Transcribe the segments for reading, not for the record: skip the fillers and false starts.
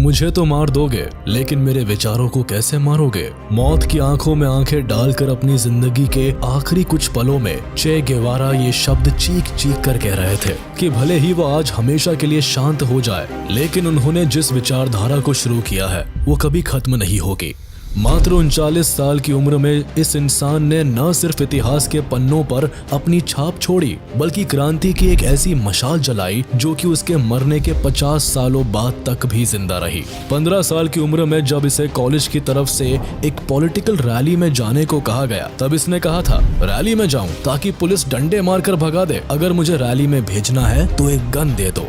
मुझे तो मार दोगे, लेकिन मेरे विचारों को कैसे मारोगे? मौत की आंखों में आंखें डालकर अपनी जिंदगी के आखिरी कुछ पलों में चे गेवारा ये शब्द चीख चीख कर कह रहे थे कि भले ही वो आज हमेशा के लिए शांत हो जाए, लेकिन उन्होंने जिस विचारधारा को शुरू किया है वो कभी खत्म नहीं होगी। मात्र 39 साल की उम्र में इस इंसान ने न सिर्फ इतिहास के पन्नों पर अपनी छाप छोड़ी, बल्कि क्रांति की एक ऐसी मशाल जलाई जो कि उसके मरने के 50 सालों बाद तक भी जिंदा रही। 15 साल की उम्र में जब इसे कॉलेज की तरफ से एक पॉलिटिकल रैली में जाने को कहा गया, तब इसने कहा था, रैली में जाऊं ताकि पुलिस डंडे मारकर भगा दे। अगर मुझे रैली में भेजना है तो एक गन दे दो।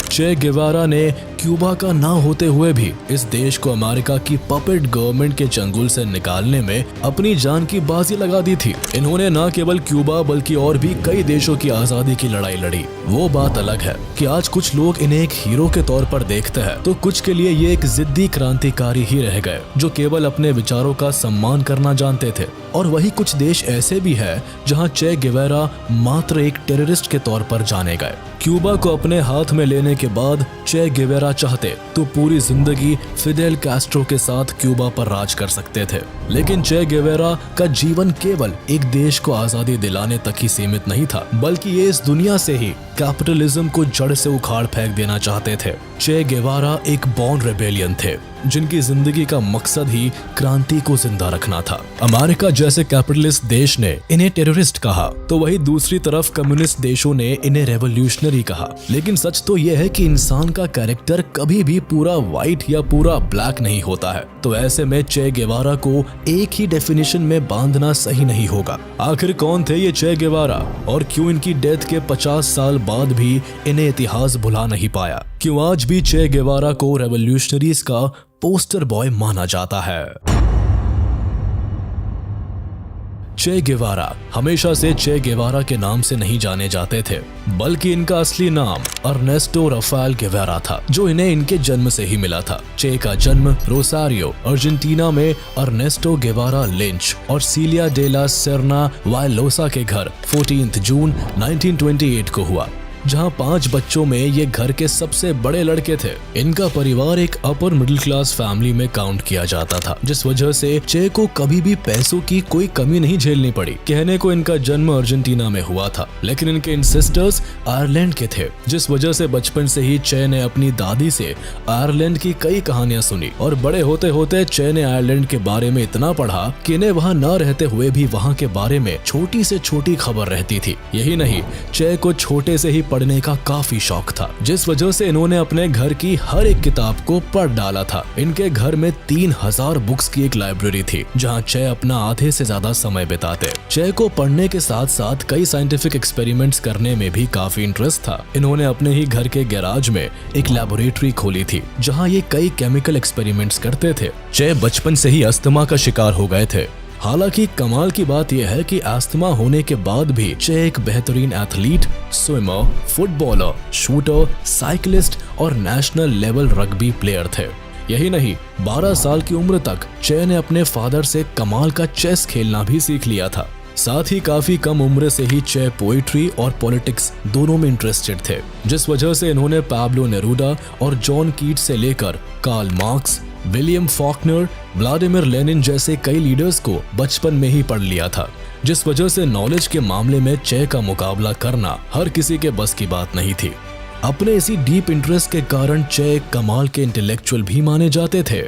चे गेवारा ने क्यूबा का ना होते हुए भी इस देश को अमेरिका की पपेट गवर्नमेंट के चंगुल से निकालने में अपनी जान की बाजी लगा दी थी। इन्होंने न केवल क्यूबा बल्कि और भी कई देशों की आजादी की लड़ाई लड़ी। वो बात अलग है कि आज कुछ लोग इन्हें एक हीरो के तौर पर देखते हैं, तो कुछ के लिए ये एक जिद्दी क्रांतिकारी ही रह गए जो केवल अपने विचारों का सम्मान करना जानते थे। और वही कुछ देश ऐसे भी है जहाँ चे गेवारा मात्र एक टेररिस्ट के तौर पर जाने गए। क्यूबा को अपने हाथ में लेने के बाद चे गेवारा चाहते तो पूरी जिंदगी फिडेल कैस्ट्रो के साथ क्यूबा पर राज कर सकते थे, लेकिन चे गेवारा का जीवन केवल एक देश को आजादी दिलाने तक ही सीमित नहीं था, बल्कि ये इस दुनिया से ही कैपिटलिज्म को जड़ से उखाड़ फेंक देना चाहते थे। चे गेवारा एक बॉर्न रेबेलियन थे जिनकी जिंदगी का मकसद ही क्रांति को जिंदा रखना था। अमेरिका जैसे कैपिटलिस्ट देश ने इन्हें टेररिस्ट कहा, तो वही दूसरी तरफ कम्युनिस्ट देशों ने इन्हें रेवोल्यूशनरी कहा। लेकिन सच तो यह है कि इंसान का कैरेक्टर कभी भी पूरा व्हाइट या पूरा ब्लैक नहीं होता है, तो ऐसे में चे गेवारा को एक ही डेफिनेशन में बांधना सही नहीं होगा। आखिर कौन थे ये चे गेवारा और क्यों इनकी डेथ के 50 साल बाद भी इन्हें इतिहास भुला नहीं पाया? क्यों आज भी चे गेवारा को रेवोल्यूशनरीज का पोस्टर बॉय माना जाता है? चे गेवारा हमेशा से चे गेवारा के नाम से नहीं जाने जाते थे, बल्कि इनका असली नाम अर्नेस्टो रफाएल गेवारा था, जो इन्हें इनके जन्म से ही मिला था। चे का जन्म रोसारियो, अर्जेंटीना में अर्नेस्टो गेवारा लिंच और सीलिया डे ला सेर्ना वायलोसा के घर 14 जून 1928 को हुआ, जहां 5 बच्चों में ये घर के सबसे बड़े लड़के थे। इनका परिवार एक अपर मिडिल क्लास फैमिली में काउंट किया जाता था, जिस वजह से चे को कभी भी पैसों की कोई कमी नहीं झेलनी पड़ी। कहने को इनका जन्म अर्जेंटीना में हुआ था, लेकिन इनके एंसेस्टर्स आयरलैंड के थे, जिस वजह से बचपन से ही चे ने अपनी दादी से आयरलैंड की कई कहानियां सुनी और बड़े होते होते चे ने आयरलैंड के बारे में इतना पढ़ा कि इन्हें वहाँ न रहते हुए भी वहाँ के बारे में छोटी से छोटी खबर रहती थी। यही नहीं, चे को छोटे से ही पढ़ने का काफी शौक था, जिस वजह से इन्होंने अपने घर की हर एक किताब को पढ़ डाला था। इनके घर में 3000 बुक्स की एक लाइब्रेरी थी, जहां चे अपना आधे से ज्यादा समय बिताते। चे को पढ़ने के साथ साथ कई साइंटिफिक एक्सपेरिमेंट्स करने में भी काफी इंटरेस्ट था। इन्होंने अपने ही घर के गैराज में एक लैबोरेटरी खोली थी, जहाँ ये कई केमिकल एक्सपेरिमेंट्स करते थे। चे बचपन से ही अस्थमा का शिकार हो गए थे। हालांकि कमाल की बात यह है कि अस्थमा होने के बाद भी चे एक बेहतरीन athlete, swimmer, footballer, shooter, cyclist और नेशनल लेवल रग्बी प्लेयर थे। यही नहीं, 12 साल की उम्र तक चे ने अपने फादर से कमाल का चेस खेलना भी सीख लिया था। साथ ही काफी कम उम्र से ही चे पोइट्री और पॉलिटिक्स दोनों में इंटरेस्टेड थे, जिस वजह से इन्होंने पाब्लो नेरूदा और जॉन कीट से लेकर Karl Marx, William Faulkner, Vladimir Lenin जैसे कई लीडर्स को बचपन में ही पढ़ लिया था, जिस वजह से नॉलेज के मामले में चे का मुकाबला करना हर किसी के बस की बात नहीं थी। अपने इसी डीप इंटरेस्ट के कारण चे कमाल के इंटेलेक्चुअल भी माने जाते थे।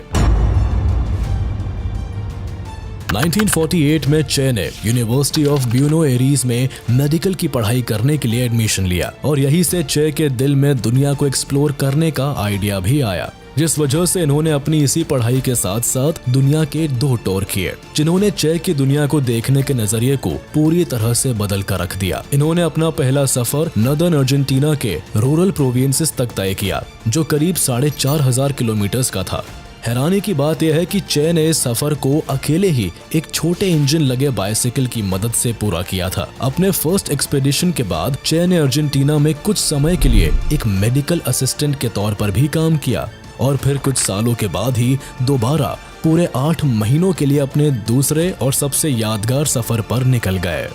1948 में चे ने यूनिवर्सिटी ऑफ ब्यूनो एरीज में मेडिकल की पढ़ाई करने के लिए एडमिशन लिया और यहीं से चे के दिल में दुनिया को एक्सप्लोर करने का आइडिया भी आया, जिस वजह से इन्होंने अपनी इसी पढ़ाई के साथ साथ दुनिया के 2 टूर किए, जिन्होंने चे की दुनिया को देखने के नजरिए को पूरी तरह से बदल कर रख दिया। इन्होंने अपना पहला सफर नदर्न अर्जेंटीना के रूरल प्रोविंसेस तक तय किया, जो करीब 4500 किलोमीटर का था। हैरानी की बात यह है कि चे ने इस सफर को अकेले ही एक छोटे इंजन लगे बाइसिकल की मदद से पूरा किया था। अपने फर्स्ट एक्सपेडिशन के बाद चे ने अर्जेंटीना में कुछ समय के लिए एक मेडिकल असिस्टेंट के तौर पर भी काम किया और फिर कुछ सालों के बाद ही दोबारा पूरे 8 महीनों के लिए अपने दूसरे और सबसे यादगार सफर पर निकल गए।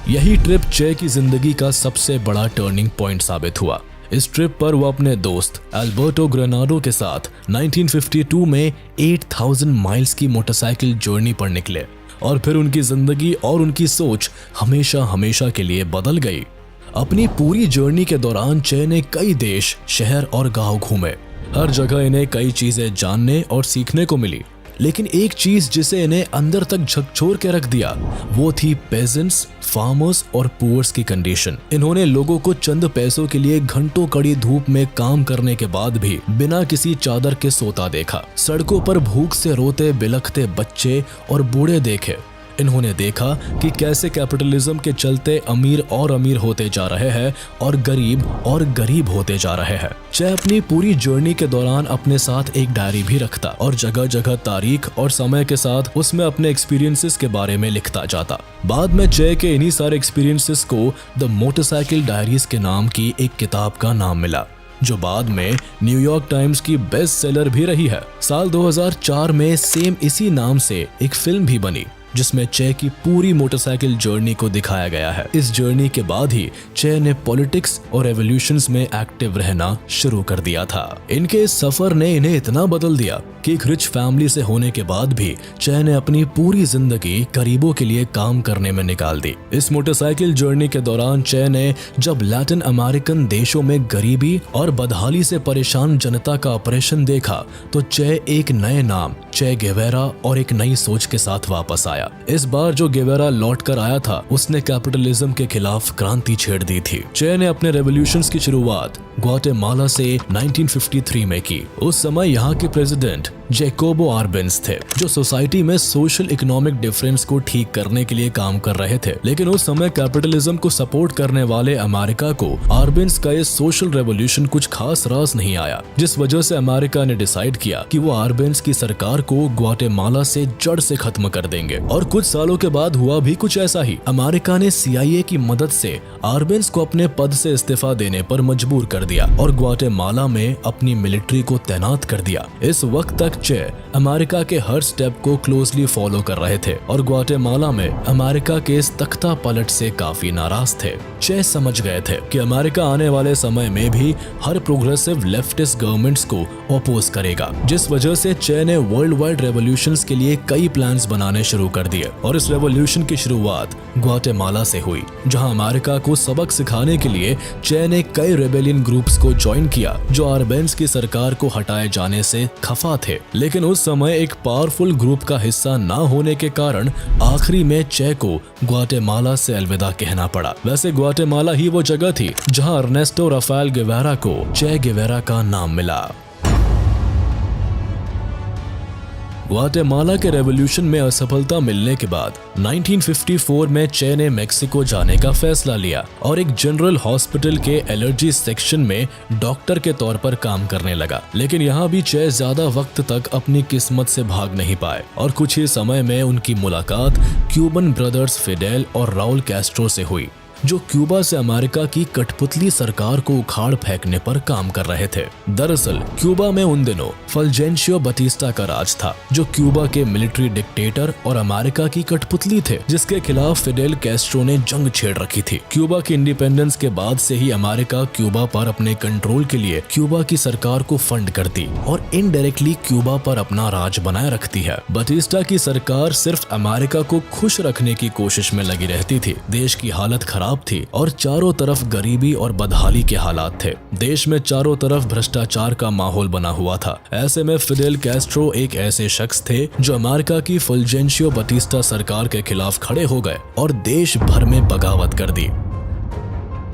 यही ट्रिप चे की जिंदगी का सबसे बड़ा टर्निंग पॉइंट साबित हुआ। इस ट्रिप पर वो अपने दोस्त अल्बर्टो ग्रेनाडो के साथ 1952 में 8000 माइल्स की मोटरसाइकिल जर्नी पर निकले और फिर उनकी जिंदगी और उनकी सोच हमेशा हमेशा के लिए बदल गई। अपनी पूरी जर्नी के दौरान चे ने कई देश, शहर और गांव घूमे। हर जगह इन्हें कई चीजें जानने और सीखने को मिली, लेकिन एक चीज जिसे इन्हें अंदर तक झकझोर के रख दिया वो थी पेजेंट्स, फार्मर्स और पुअर्स की कंडीशन। इन्होंने लोगों को चंद पैसों के लिए घंटों कड़ी धूप में काम करने के बाद भी बिना किसी चादर के सोता देखा। सड़कों पर भूख से रोते बिलखते बच्चे और बूढ़े देखे। इन्होंने देखा कि कैसे कैपिटलिज्म के चलते अमीर और अमीर होते जा रहे हैं और गरीब होते जा रहे हैं। चे अपनी पूरी जर्नी के दौरान अपने साथ एक डायरी भी रखता और जगह जगह तारीख और समय के साथ उसमें अपने एक्सपीरियंसेस के बारे में लिखता जाता। बाद में चे के इन्हीं सारे एक्सपीरियंसेस को द मोटरसाइकिल डायरीज के नाम की एक किताब का नाम मिला, जो बाद में न्यूयॉर्क टाइम्स की बेस्ट सेलर भी रही है। साल 2004 में सेम इसी नाम से एक फिल्म भी बनी जिसमें चे की पूरी मोटरसाइकिल जर्नी को दिखाया गया है। इस जर्नी के बाद ही चे ने पॉलिटिक्स और रेवोल्यूशंस में एक्टिव रहना शुरू कर दिया था। इनके इस सफर ने इन्हें इतना बदल दिया कि एक रिच फैमिली से होने के बाद भी चे ने अपनी पूरी जिंदगी गरीबों के लिए काम करने में निकाल दी। इस मोटरसाइकिल जर्नी के दौरान चे ने जब लैटिन अमेरिकन देशों में गरीबी और बदहाली से परेशान जनता का ऑपरेशन देखा तो चे एक नए नाम चे गेवेरा और एक नई सोच के साथ वापस आया। इस बार जो गेवेरा लौट कर आया था उसने कैपिटलिज्म के खिलाफ क्रांति छेड़ दी थी। चे ने अपने रेवोल्यूशंस की शुरुआत ग्वाटेमाला से 1953 में की। उस समय यहाँ के प्रेसिडेंट जैकोबो आर्बेंस थे, जो सोसाइटी में सोशल इकोनॉमिक डिफरेंस को ठीक करने के लिए काम कर रहे थे। लेकिन उस समय कैपिटलिज्म को सपोर्ट करने वाले अमेरिका को आर्बेंस का ये सोशल रेवोल्यूशन कुछ खास रास नहीं आया, जिस वजह से अमेरिका ने डिसाइड किया कि वो आर्बेंस की सरकार को ग्वाटेमाला से जड़ से खत्म कर देंगे। और कुछ सालों के बाद हुआ भी कुछ ऐसा ही। अमेरिका ने CIA की मदद से आर्बेंस को अपने पद से इस्तीफा देने पर मजबूर कर दिया और ग्वाटेमाला में अपनी मिलिट्री को तैनात कर दिया। इस वक्त तक चे अमेरिका के हर स्टेप को क्लोजली फॉलो कर रहे थे और ग्वाटेमाला में अमेरिका के इस तख्ता पलट से काफी नाराज थे। चे समझ गए थे कि अमेरिका आने वाले समय में भी हर प्रोग्रेसिव लेफ्टिस्ट गवर्नमेंट्स को अपोज करेगा, जिस वजह से चे ने वर्ल्ड वाइड रेवोल्यूशंस के लिए कई प्लान्स बनाने शुरू कर दिए। और इस रेवोल्यूशन की शुरुआत ग्वाटेमाला से हुई, जहां अमेरिका को सबक सिखाने के लिए चे ने कई रेबेलियन ग्रुप्स को ज्वाइन किया जो आर्बेंस की सरकार को हटाए जाने से खफा थे। लेकिन उस समय एक पावरफुल ग्रुप का हिस्सा ना होने के कारण आखिरी में चे को ग्वाटेमाला से अलविदा कहना पड़ा। वैसे ग्वाटेमाला ही वो जगह थी जहां अर्नेस्टो राफेल गेवेरा को चे गेवेरा का नाम मिला। ग्वाटेमाला के रेवोल्यूशन में असफलता मिलने के बाद 1954 में चे ने मेक्सिको जाने का फैसला लिया और एक जनरल हॉस्पिटल के एलर्जी सेक्शन में डॉक्टर के तौर पर काम करने लगा। लेकिन यहाँ भी चे ज्यादा वक्त तक अपनी किस्मत से भाग नहीं पाए और कुछ ही समय में उनकी मुलाकात क्यूबन ब्रदर्स फिडेल और राउल कैस्ट्रो से हुई, जो क्यूबा से अमेरिका की कठपुतली सरकार को उखाड़ फेंकने पर काम कर रहे थे। दरअसल क्यूबा में उन दिनों फुल्जेंशियो बटिस्टा का राज था, जो क्यूबा के मिलिट्री डिक्टेटर और अमेरिका की कठपुतली थे, जिसके खिलाफ फिडेल कैस्ट्रो ने जंग छेड़ रखी थी। क्यूबा की इंडिपेंडेंस के बाद से ही अमेरिका क्यूबा पर अपने कंट्रोल के लिए क्यूबा की सरकार को फंड करती और इनडायरेक्टली क्यूबा पर अपना राज बनाए रखती है। बटिस्टा की सरकार सिर्फ अमेरिका को खुश रखने की कोशिश में लगी रहती थी। देश की हालत खराब थी और चारों तरफ गरीबी और बदहाली के हालात थे। देश में चारों तरफ भ्रष्टाचार का माहौल बना हुआ था। ऐसे में फिडेल कैस्ट्रो एक ऐसे शख्स थे जो अमेरिका की फुल्जेंशियो बटिस्टा सरकार के खिलाफ खड़े हो गए और देश भर में बगावत कर दी।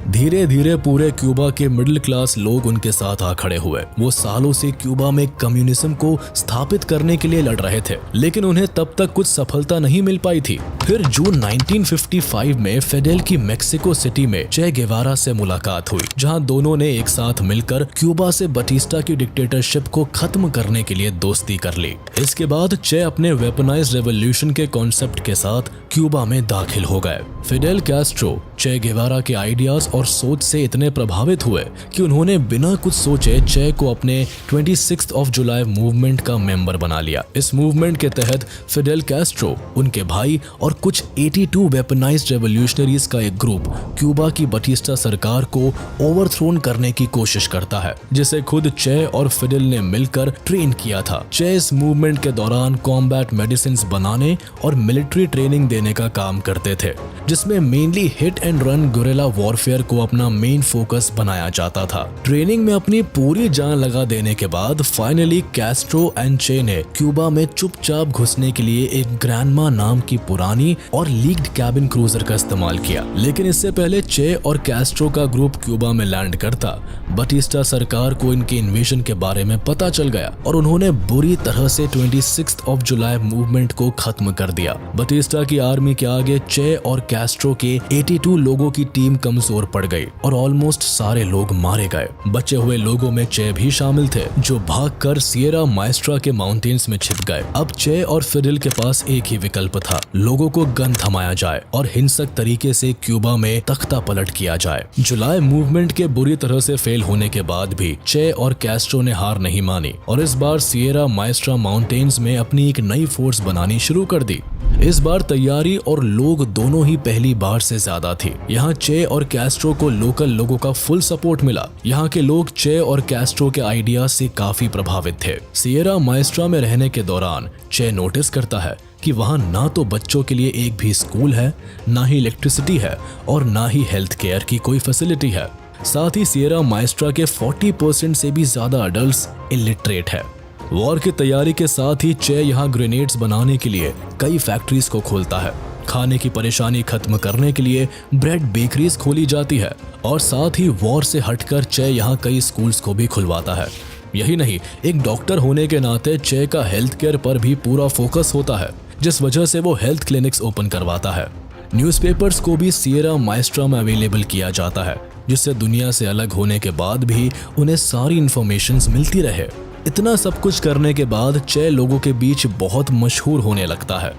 धीरे धीरे पूरे क्यूबा के मिडिल क्लास लोग उनके साथ आ खड़े हुए। वो सालों से क्यूबा में कम्युनिज्म को स्थापित करने के लिए लड़ रहे थे, लेकिन उन्हें तब तक कुछ सफलता नहीं मिल पाई थी। फिर जून 1955 में फिडेल की मेक्सिको सिटी में चे गेवारा से मुलाकात हुई, जहां दोनों ने एक साथ मिलकर क्यूबा से बटिस्टा की डिक्टेटरशिप को खत्म करने के लिए दोस्ती कर ली। इसके बाद चे अपने वेपनाइज्ड रेवोल्यूशन के कॉन्सेप्ट के साथ क्यूबा में दाखिल हो गए। फिडेल कैस्ट्रो चे गेवारा के आइडियाज और सोच से इतने प्रभावित हुए कि उन्होंने बिना कुछ सोचे चे को अपने 26 ऑफ जुलाई मूवमेंट का मेंबर बना लिया। इस मूवमेंट के तहत फिडेल कैस्ट्रो, उनके भाई और कुछ 82 वेपनाइज्ड रेवोल्यूशनरीज का एक ग्रुप क्यूबा की बटिस्टा सरकार को ओवरथ्रोन करने की कोशिश करता है, जिसे खुद चे और फिडेल ने मिलकर ट्रेन किया था। चे इस मूवमेंट के दौरान कॉम्बैट मेडिसिन बनाने और मिलिट्री ट्रेनिंग देने का काम करते थे, जिसमें mainly hit and run guerrilla warfare को अपना मेन फोकस बनाया जाता था। ट्रेनिंग में अपनी पूरी जान लगा देने के बाद फाइनली कैस्ट्रो एंड चे ने क्यूबा में चुपचाप घुसने के लिए एक ग्रैंडमा नाम की पुरानी और लीक्ड कैबिन क्रूजर का इस्तेमाल किया। लेकिन इससे पहले चे और कैस्ट्रो का ग्रुप क्यूबा में लैंड करता, बटिस्टा सरकार को इनके इन्वेजन के बारे में पता चल गया और उन्होंने बुरी तरह से 26 ऑफ जुलाई मूवमेंट को खत्म कर दिया। बटिस्टा की आर्मी के आगे चे और कैस्ट्रो के 82 लोगों की टीम कमजोर पड़ गई और ऑलमोस्ट सारे लोग मारे गए। बचे हुए लोगों में चे भी शामिल थे, जो भागकर सिएरा माएस्ट्रा के माउंटेन्स में छिप गए। अब चे और फिडेल के पास एक ही विकल्प था, लोगों को गन थमाया जाए और हिंसक तरीके से क्यूबा में तख्ता पलट किया जाए। जुलाई मूवमेंट के बुरी तरह से फेल होने के बाद भी चे और कैस्ट्रो ने हार नहीं मानी और इस बार सिएरा माएस्ट्रा माउंटेन्स में अपनी एक नई फोर्स बनानी शुरू कर दी। इस बार तैयारी और लोग दोनों ही पहली बार से ज्यादा थी। यहाँ चे और कैस्ट्रो को लोकल लोगों का फुल सपोर्ट मिला। यहाँ के लोग चे और कैस्ट्रो के आइडिया से काफी प्रभावित थे। सिएरा माएस्ट्रा में रहने के दौरान चे नोटिस करता है कि वहाँ ना तो बच्चों के लिए एक भी स्कूल है, ना ही इलेक्ट्रिसिटी है और ना ही हेल्थ केयर की कोई फैसिलिटी है। साथ ही सिएरा माएस्ट्रा के 40% से भी ज्यादा अडल्ट्स इलिटरेट है। वॉर की तैयारी के साथ ही चे यहाँ ग्रेनेड्स बनाने के लिए कई फैक्ट्रीज को खोलता है। खाने की परेशानी खत्म करने के लिए ब्रेड बेकरीज खोली जाती है और साथ ही वॉर से हटकर चे यहाँ कई स्कूल्स को भी खुलवाता है। यही नहीं, एक डॉक्टर होने के नाते चे का हेल्थ केयर पर भी पूरा फोकस होता है, जिस वजह से वो हेल्थ क्लिनिक्स ओपन करवाता है। न्यूज़पेपर्स को भी सिएरा माएस्ट्रा में अवेलेबल किया जाता है, जिससे दुनिया से अलग होने के बाद भी उन्हें सारी इंफॉर्मेशन मिलती रहे। इतना सब कुछ करने के बाद चे लोगों के बीच बहुत मशहूर होने लगता है।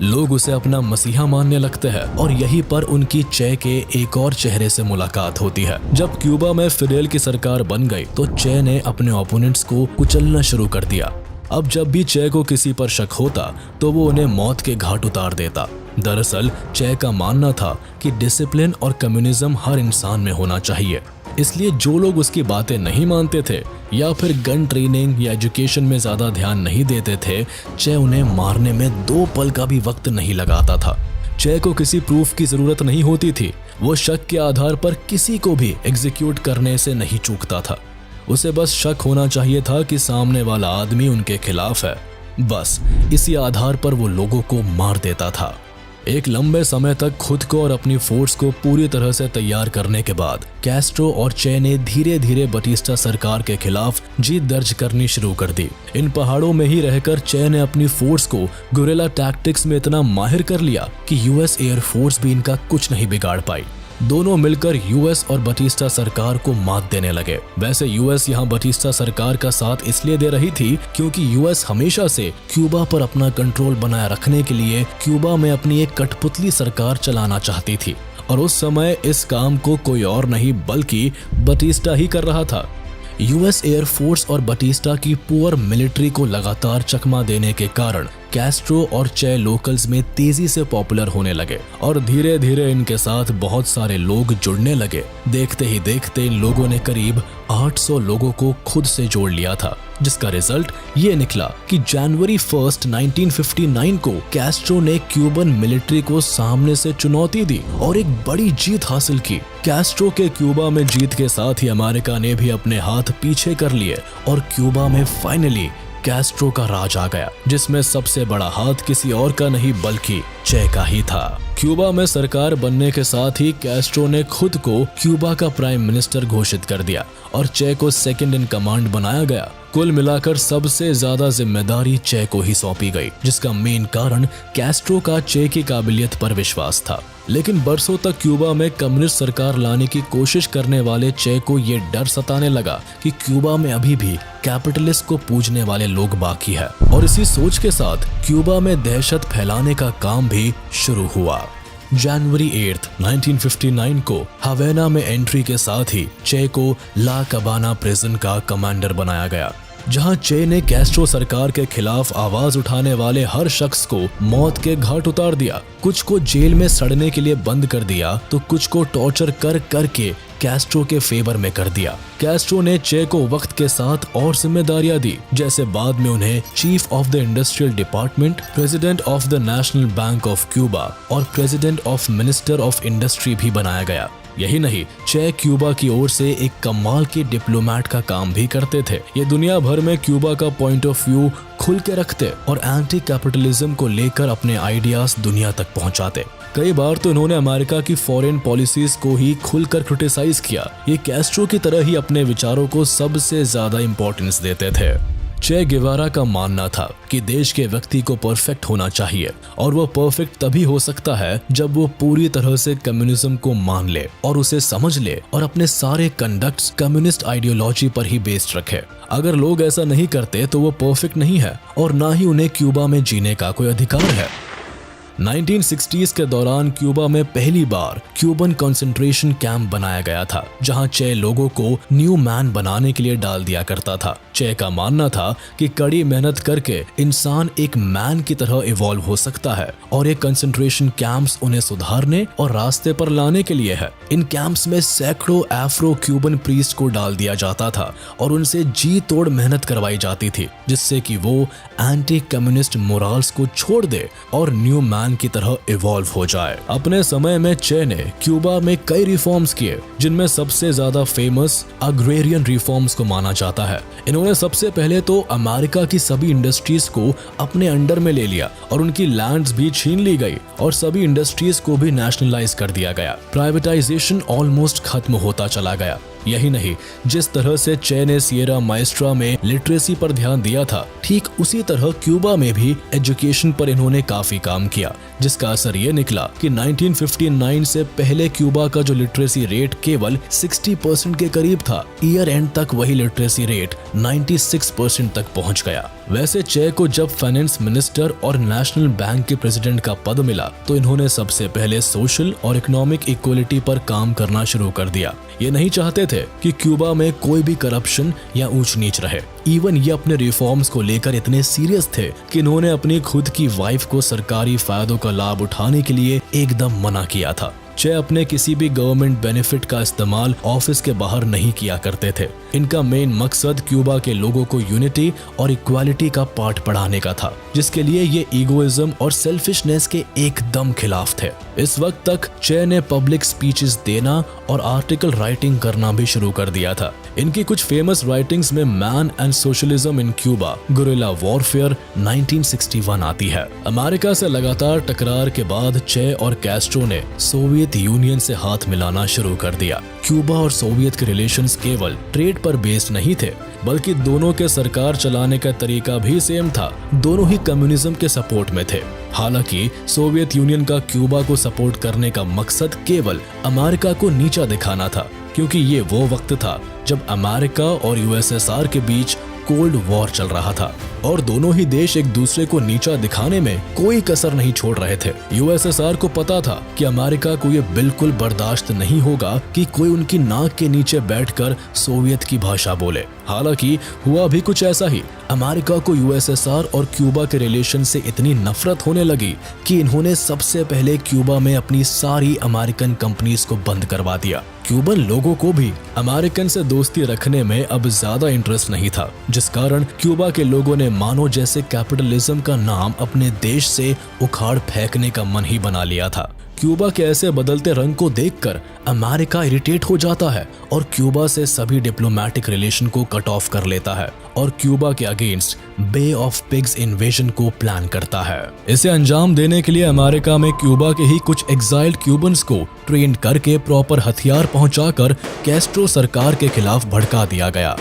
लोग उसे अपना मसीहा मानने लगते हैं और यहीं पर उनकी चे के एक और चेहरे से मुलाकात होती है। जब क्यूबा में फिडेल की सरकार बन गई तो चे ने अपने ओपोनेंट्स को कुचलना शुरू कर दिया। अब जब भी चे को किसी पर शक होता तो वो उन्हें मौत के घाट उतार देता। दरअसल चे का मानना था कि डिसिप्लिन और कम्युनिज्म हर इंसान में होना चाहिए, इसलिए जो लोग उसकी बातें नहीं मानते थे या फिर गन ट्रेनिंग या एजुकेशन में ज्यादा ध्यान नहीं देते थे, चे उन्हें मारने में 2 पल का भी वक्त नहीं लगाता था। चे को किसी प्रूफ की जरूरत नहीं होती थी, वो शक के आधार पर किसी को भी एग्जीक्यूट करने से नहीं चूकता था। उसे बस शक होना चाहिए था कि सामने वाला आदमी उनके खिलाफ है, बस इसी आधार पर वो लोगों को मार देता था। एक लंबे समय तक खुद को और अपनी फोर्स को पूरी तरह से तैयार करने के बाद कैस्ट्रो और चे ने धीरे धीरे बटिस्टा सरकार के खिलाफ जीत दर्ज करनी शुरू कर दी। इन पहाड़ों में ही रहकर चे ने अपनी फोर्स को गुरिल्ला टैक्टिक्स में इतना माहिर कर लिया कि यूएस एयर फोर्स भी इनका कुछ नहीं बिगाड़ पाई। दोनों मिलकर यूएस और बटिस्टा सरकार को मात देने लगे। वैसे यूएस यहाँ बटिस्टा सरकार का साथ इसलिए दे रही थी क्योंकि यूएस हमेशा से क्यूबा पर अपना कंट्रोल बनाए रखने के लिए क्यूबा में अपनी एक कठपुतली सरकार चलाना चाहती थी और उस समय इस काम को कोई और नहीं बल्कि बटिस्टा ही कर रहा था। यूएस एयरफोर्स और बटिस्टा की पुअर मिलिट्री को लगातार चकमा देने के कारण कैस्ट्रो और चे लोकल्स में तेजी से पॉपुलर होने लगे और धीरे धीरे इनके साथ बहुत सारे लोग जुड़ने लगे। देखते ही देखते इन लोगों ने करीब 800 लोगों को खुद से जोड़ लिया था, जिसका रिजल्ट ये निकला कि जनवरी 1, 1959 को कैस्ट्रो ने क्यूबन मिलिट्री को सामने से चुनौती दी और एक बड़ी जीत हासिल की। कैस्ट्रो के क्यूबा में जीत के साथ ही अमेरिका ने भी अपने हाथ पीछे कर लिए और क्यूबा में फाइनली कैस्ट्रो का राज आ गया, जिसमें सबसे बड़ा हाथ किसी और का नहीं बल्कि चे का ही था। क्यूबा में सरकार बनने के साथ ही कैस्ट्रो ने खुद को क्यूबा का प्राइम मिनिस्टर घोषित कर दिया और चे को सेकंड इन कमांड बनाया गया। कुल मिलाकर सबसे ज्यादा जिम्मेदारी चे को ही सौंपी गई, जिसका मेन कारण कैस्ट्रो का चे की काबिलियत पर विश्वास था। लेकिन बरसों तक क्यूबा में कम्युनिस्ट सरकार लाने की कोशिश करने वाले चे को ये डर सताने लगा कि क्यूबा में अभी भी कैपिटलिस्ट को पूजने वाले लोग बाकी है, और इसी सोच के साथ क्यूबा में दहशत फैलाने का काम भी शुरू हुआ। जनवरी 8, 1959 को हवेना में एंट्री के साथ ही चे को ला कबाना प्रिजन का कमांडर बनाया गया, जहां चे ने कैस्ट्रो सरकार के खिलाफ आवाज उठाने वाले हर शख्स को मौत के घाट उतार दिया। कुछ को जेल में सड़ने के लिए बंद कर दिया तो कुछ को टॉर्चर कर के कैस्ट्रो के फेवर में कर दिया। कैस्ट्रो ने चे को वक्त के साथ और जिम्मेदारियां दी, जैसे बाद में उन्हें chief of the industrial department, president of the national bank of Cuba और president of minister of industry भी बनाया गया। यही नहीं, चे क्यूबा की ओर से एक कमाल के डिप्लोमेट का काम भी करते थे। ये दुनिया भर में क्यूबा का पॉइंट ऑफ व्यू खुल के रखते और एंटी कैपिटलिज्म को लेकर अपने आइडियाज दुनिया तक पहुंचाते। कई बार तो इन्होंने अमेरिका की फॉरेन पॉलिसीज को ही खुलकर क्रिटिसाइज किया। ये कैस्ट्रो की तरह ही अपने विचारों को सबसे ज्यादा इंपॉर्टेंस देते थे। चे गेवारा का मानना था कि देश के व्यक्ति को परफेक्ट होना चाहिए और वो परफेक्ट तभी हो सकता है जब वो पूरी तरह से कम्युनिज्म को मान ले और उसे समझ ले और अपने सारे कंडक्ट्स कम्युनिस्ट आइडियोलॉजी पर ही बेस्ड रखे। अगर लोग ऐसा नहीं करते तो वो परफेक्ट नहीं है और ना ही उन्हें क्यूबा में जीने का कोई अधिकार है। 1960s के दौरान क्यूबा में पहली बार क्यूबन कंसंट्रेशन कैंप बनाया गया था, जहां चे लोगों को न्यू मैन बनाने के लिए डाल दिया करता था। चे का मानना था कि कड़ी मेहनत करके इंसान एक मैन की तरह इवॉल्व हो सकता है और ये कंसंट्रेशन कैंप्स उन्हें सुधारने और रास्ते पर लाने के लिए है। इन कैंप्स में सैकड़ों एफ्रो क्यूबन प्रीस्ट को डाल दिया जाता था और उनसे जी तोड़ मेहनत करवाई जाती थी, जिससे कि वो एंटी कम्युनिस्ट मोरल्स को छोड़ दे और न्यू मैन की तरह इवॉल्व हो जाए। अपने समय में चे ने क्यूबा में कई रिफॉर्म्स किए, जिनमें सबसे ज्यादा फेमस अग्रेरियन रिफॉर्म्स को माना जाता है। इन्होंने सबसे पहले तो अमेरिका की सभी इंडस्ट्रीज को अपने अंडर में ले लिया और उनकी लैंड्स भी छीन ली गई और सभी इंडस्ट्रीज को भी नेशनलाइज कर दिया गया। प्राइवेटाइजेशन ऑलमोस्ट खत्म होता चला गया। यही नहीं, जिस तरह से चे ने सिएरा माएस्ट्रा में लिटरेसी पर ध्यान दिया था, ठीक उसी तरह क्यूबा में भी एजुकेशन पर इन्होंने काफी काम किया, जिसका असर ये निकला कि 1959 से पहले क्यूबा का जो लिटरेसी रेट केवल 60% के करीब था, ईयर एंड तक वही लिटरेसी रेट 96% तक पहुंच गया। वैसे चे को जब फाइनेंस मिनिस्टर और नेशनल बैंक के प्रेसिडेंट का पद मिला तो इन्होंने सबसे पहले सोशल और इकोनॉमिक इक्वलिटी पर काम करना शुरू कर दिया। ये नहीं चाहते थे कि क्यूबा में कोई भी करप्शन या ऊंच नीच रहे। इवन ये अपने रिफॉर्म्स को लेकर इतने सीरियस थे कि इन्होंने अपनी खुद की वाइफ को सरकारी फायदों का लाभ उठाने के लिए एकदम मना किया था। चे अपने किसी भी गवर्नमेंट बेनिफिट का इस्तेमाल ऑफिस के बाहर नहीं किया करते थे। इनका मेन मकसद क्यूबा के लोगों को यूनिटी और इक्वालिटी का पाठ पढ़ाने का था, जिसके लिए ये ईगोइज्म और सेल्फिशनेस के एकदम खिलाफ थे। इस वक्त तक चे ने पब्लिक स्पीचेस देना और आर्टिकल राइटिंग करना भी शुरू कर दिया था। इनकी कुछ फेमस राइटिंग्स में man and socialism in Cuba, guerrilla warfare 1961 आती है। अमेरिका से लगातार टकरार के बाद चे और कैस्ट्रो ने सोवियत यूनियन से हाथ मिलाना शुरू कर दिया। क्यूबा और सोवियत के रिलेशंस केवल ट्रेड पर बेस्ड नहीं थे, बल्कि दोनों के सरकार चलाने का तरीका भी सेम था। दोनों ही कम्युनिज्म के सपोर्ट में थे। हालांकि सोवियत यूनियन का क्यूबा को सपोर्ट करने का मकसद केवल अमेरिका को नीचा दिखाना था, क्योंकि ये वो वक्त था जब अमेरिका और यूएसएसआर के बीच कोल्ड वॉर चल रहा था और दोनों ही देश एक दूसरे को नीचा दिखाने में कोई कसर नहीं छोड़ रहे थे। यूएसएसआर को पता था कि अमेरिका को ये बिल्कुल बर्दाश्त नहीं होगा कि कोई उनकी नाक के नीचे बैठकर सोवियत की भाषा बोले। हालांकि हुआ भी कुछ ऐसा ही। अमेरिका को यूएसएसआर और क्यूबा के रिलेशन से इतनी नफरत होने लगी कि इन्होंने सबसे पहले क्यूबा में अपनी सारी अमेरिकन कंपनीज को बंद करवा दिया। क्यूबन लोगों को भी अमेरिकन से दोस्ती रखने में अब ज्यादा इंटरेस्ट नहीं था, जिस कारण क्यूबा के लोगों ने मानो जैसे कैपिटलिज्म का नाम अपने देश से उखाड़ फेंकने का मन ही बना लिया था। क्यूबा के ऐसे बदलते रंग को देखकर अमेरिका इरिटेट हो जाता है और क्यूबा से सभी डिप्लोमेटिक रिलेशन को कट ऑफ कर लेता है और क्यूबा के against Bay of Pigs invasion को प्लान करता है। इसे अंजाम देने के लिए अमेरिका में क्यूबा के ही कुछ एग्जाइल्ड क्यूबन्स को ट्रेन करके प्रॉपर हथियार पहुंचाकर कैस्ट्रो सरकार के खिलाफ भड़का दिया गया।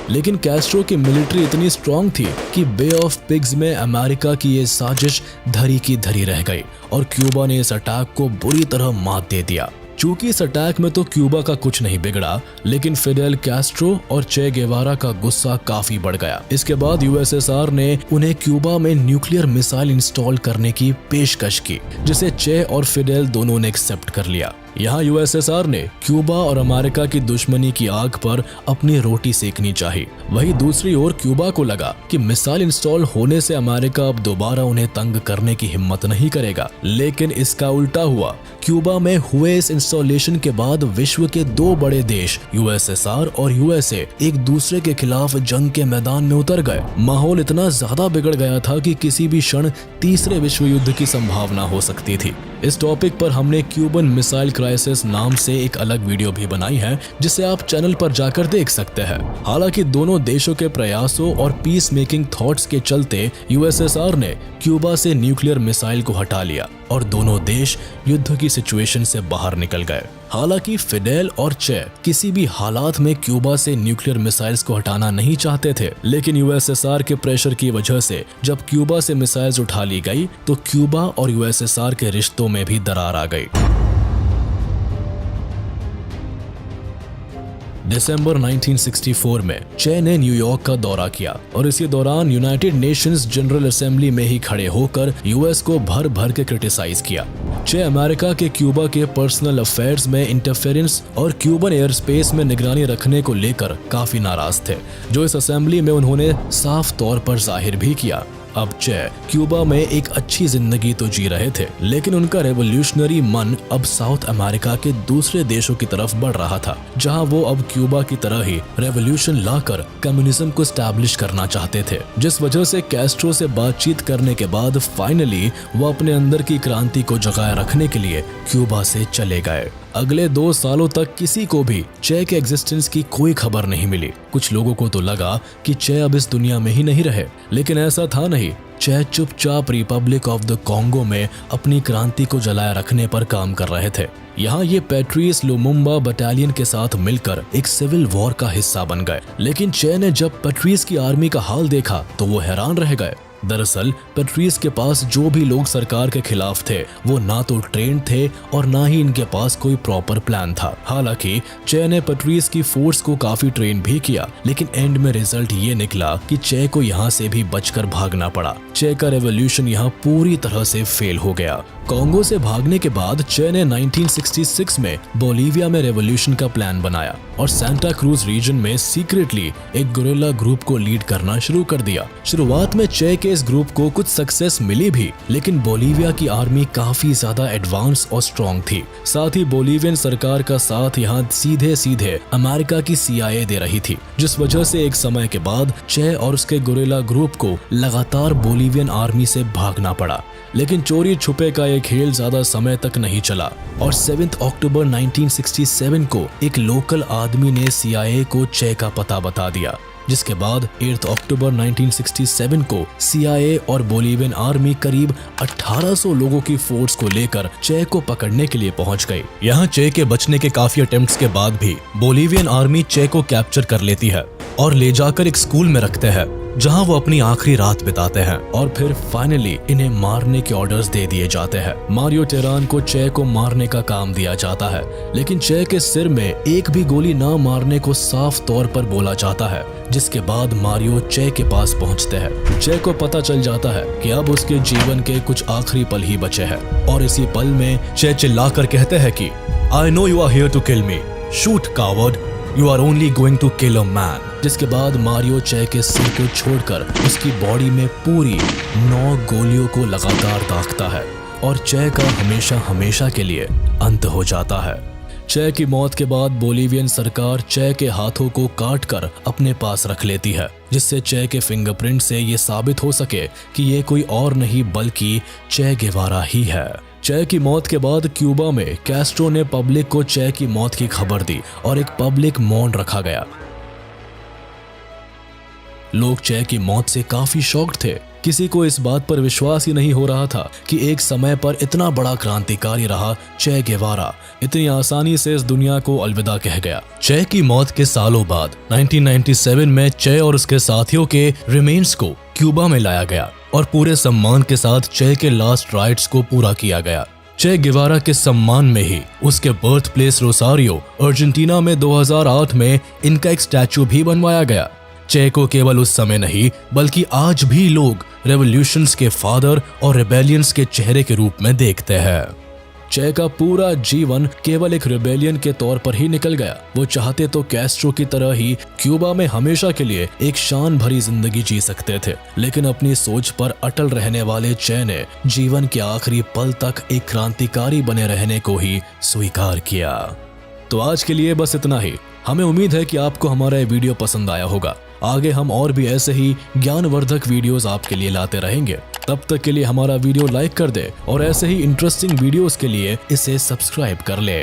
लेकिन कैस्ट्रो की मिलिट्री इतनी स्ट्रांग थी कि बे ऑफ पिग्स में अमेरिका की ये साजिश धरी की धरी रह गई और क्यूबा ने इस अटैक को बुरी तरह मात दे दिया। चूंकि इस अटैक में तो क्यूबा का कुछ नहीं बिगड़ा, लेकिन फिडेल कैस्ट्रो और चे गेवारा का गुस्सा काफी बढ़ गया। इसके बाद यूएसएसआर ने उन्हें क्यूबा में न्यूक्लियर मिसाइल इंस्टॉल करने की पेशकश की, जिसे चे और फिडेल दोनों ने एक्सेप्ट कर लिया। यहाँ यूएसएसआर ने क्यूबा और अमेरिका की दुश्मनी की आग पर अपनी रोटी सेकनी चाहिए। वहीं दूसरी ओर क्यूबा को लगा कि मिसाइल इंस्टॉल होने से अमेरिका अब दोबारा उन्हें तंग करने की हिम्मत नहीं करेगा, लेकिन इसका उल्टा हुआ। क्यूबा में हुए इस इंस्टॉलेशन के बाद विश्व के दो बड़े देश यूएसएसआर और यूएसए एक दूसरे के खिलाफ जंग के मैदान में उतर गए। माहौल इतना ज्यादा बिगड़ गया था कि किसी भी क्षण तीसरे विश्व युद्ध की संभावना हो सकती थी। इस टॉपिक पर हमने क्यूबन मिसाइल क्राइसिस नाम से एक अलग वीडियो भी बनाई है, जिसे आप चैनल पर जाकर देख सकते हैं। हालांकि दोनों देशों के प्रयासों और पीस मेकिंग थॉट्स के चलते यूएसएसआर ने क्यूबा से न्यूक्लियर मिसाइल को हटा लिया और दोनों देश युद्ध की सिचुएशन से बाहर निकल गए। हालांकि फिडेल और चे किसी भी हालात में क्यूबा से न्यूक्लियर मिसाइल्स को हटाना नहीं चाहते थे, लेकिन यूएसएसआर के प्रेशर की वजह से जब क्यूबा से मिसाइल्स उठा ली गई तो क्यूबा और यूएसएसआर के रिश्तों में भी दरार आ गई। दिसंबर 1964 में चे ने न्यूयॉर्क का दौरा किया और इसी दौरान यूनाइटेड नेशंस जनरल असेंबली में ही खड़े होकर यूएस को भर भर के क्रिटिसाइज किया। चे अमेरिका के क्यूबा के पर्सनल अफेयर्स में इंटरफेरेंस और क्यूबन एयर स्पेस में निगरानी रखने को लेकर काफी नाराज थे, जो इस असेंबली में उन्होंने साफ तौर पर जाहिर भी किया। अब चे क्यूबा में एक अच्छी जिंदगी तो जी रहे थे, लेकिन उनका रेवोल्यूशनरी मन अब साउथ अमेरिका के दूसरे देशों की तरफ बढ़ रहा था, जहां वो अब क्यूबा की तरह ही रेवोल्यूशन लाकर कम्युनिज्म को स्टैब्लिश करना चाहते थे। जिस वजह से कैस्ट्रो से बातचीत करने के बाद फाइनली वो अपने अंदर की क्रांति को जगाए रखने के लिए क्यूबा से चले गए। अगले 2 सालों तक किसी को भी चे के एग्जिस्टेंस की कोई खबर नहीं मिली। कुछ लोगों को तो लगा कि चे अब इस दुनिया में ही नहीं रहे, लेकिन ऐसा था नहीं। चे चुपचाप रिपब्लिक ऑफ द कॉन्गो में अपनी क्रांति को जलाए रखने पर काम कर रहे थे। यहाँ ये पैट्रिस लुमुम्बा बटालियन के साथ मिलकर एक सिविल वॉर का हिस्सा बन गए, लेकिन चे ने जब पैट्रिस की आर्मी का हाल देखा तो वो हैरान रह गए। दरअसल पैट्रिस के पास जो भी लोग सरकार के खिलाफ थे वो ना तो ट्रेंड थे और ना ही इनके पास कोई प्रॉपर प्लान था। हालांकि चे ने पैट्रिस की फोर्स को काफी ट्रेन भी किया, लेकिन एंड में रिजल्ट ये निकला कि चे को यहाँ से भी बचकर भागना पड़ा। चे का रेवोल्यूशन यहाँ पूरी तरह से फेल हो गया। कॉन्गो से भागने के बाद चे ने 1966 में बोलीविया में रेवोल्यूशन का प्लान बनाया और सांता क्रूज रीजन में सीक्रेटली एक गुरिल्ला ग्रुप को लीड करना शुरू कर दिया। शुरुआत में चे के इस ग्रुप को कुछ सक्सेस मिली भी, लेकिन बोलीविया की आर्मी काफी ज्यादा एडवांस और स्ट्रॉन्ग थी। साथ ही बोलीवियन सरकार का साथ यहाँ सीधे सीधे अमेरिका की CIA दे रही थी, जिस वजह से एक समय के बाद चे और उसके गुरिल्ला ग्रुप को लगातार बोलीवियन आर्मी से भागना पड़ा। लेकिन चोरी छुपे का ये खेल ज्यादा समय तक नहीं चला और 7 अक्टूबर 1967 को एक लोकल आदमी ने CIA को चे का पता बता दिया, जिसके बाद 8 अक्टूबर 1967 को CIA और बोलीवियन आर्मी करीब 1800 लोगों की फोर्स को लेकर चे को पकड़ने के लिए पहुंच गई। यहाँ चे के बचने के काफी अटेम्प्ट्स के बाद भी बोलीवियन आर्मी चे को कैप्चर कर लेती है और ले जाकर एक स्कूल में रखते हैं, जहां वो अपनी आखिरी रात बिताते हैं और फिर फाइनली इन्हें मारने के ऑर्डर्स दे दिए जाते हैं। मारियो टेरान को चे को मारने का काम दिया जाता है, लेकिन चे के सिर में एक भी गोली ना मारने को साफ तौर पर बोला जाता है, जिसके बाद मारियो चे के पास पहुंचते हैं। चे को पता चल जाता है कि अब उसके जीवन के कुछ आखिरी पल ही बचे हैं और इसी पल में चे चिल्लाकर कहते हैं कि I know you are here to kill me, shoot coward, you are only going to kill a man. जिसके बाद मारियो चे के सिर को छोड़कर उसकी बॉडी में पूरी 9 गोलियों को लगातार दागता है और चे का हमेशा हमेशा के लिए अंत हो जाता है। चे की मौत के बाद बोलीवियन सरकार चे के हाथों को काटकर अपने पास रख लेती है, जिससे चे के फिंगरप्रिंट से ये साबित हो सके कि ये कोई और नहीं बल्कि चे गेवारा ही है। चे की मौत के बाद क्यूबा में कैस्ट्रो ने पब्लिक को चे की मौत की खबर दी और एक पब्लिक मौन रखा गया। लोग चे की मौत से काफी शॉक्ड थे। किसी को इस बात पर विश्वास ही नहीं हो रहा था कि एक समय पर इतना बड़ा क्रांतिकारी रहा चे गेवारा इतनी आसानी से इस दुनिया को अलविदा कह गया। चे की मौत के सालों बाद 1997 में चे और उसके साथियों के रिमेन्स को क्यूबा में लाया गया और पूरे सम्मान के साथ चे के लास्ट राइट्स को पूरा किया गया। चे गेवारा के सम्मान में ही उसके बर्थ प्लेस रोसारियो अर्जेंटीना में 2008 में इनका एक स्टैचू भी बनवाया गया। चे को केवल उस समय नहीं बल्कि आज भी लोग रेवोल्यूशंस के फादर और रेबेलियंस के चेहरे के रूप में देखते हैं। चे का पूरा जीवन केवल एक रेबेलियन के तौर पर ही निकल गया। वो चाहते तो कैस्ट्रो की तरह ही क्यूबा में हमेशा के लिए एक शान भरी जिंदगी जी सकते थे, लेकिन अपनी सोच पर अटल रहने वाले चे ने जीवन के आखिरी पल तक एक क्रांतिकारी बने रहने को ही स्वीकार किया। तो आज के लिए बस इतना ही। हमें उम्मीद है कि आपको हमारा ये वीडियो पसंद आया होगा। आगे हम और भी ऐसे ही ज्ञानवर्धक वीडियोस आपके लिए लाते रहेंगे। तब तक के लिए हमारा वीडियो लाइक कर दे और ऐसे ही इंटरेस्टिंग वीडियोस के लिए इसे सब्सक्राइब कर ले।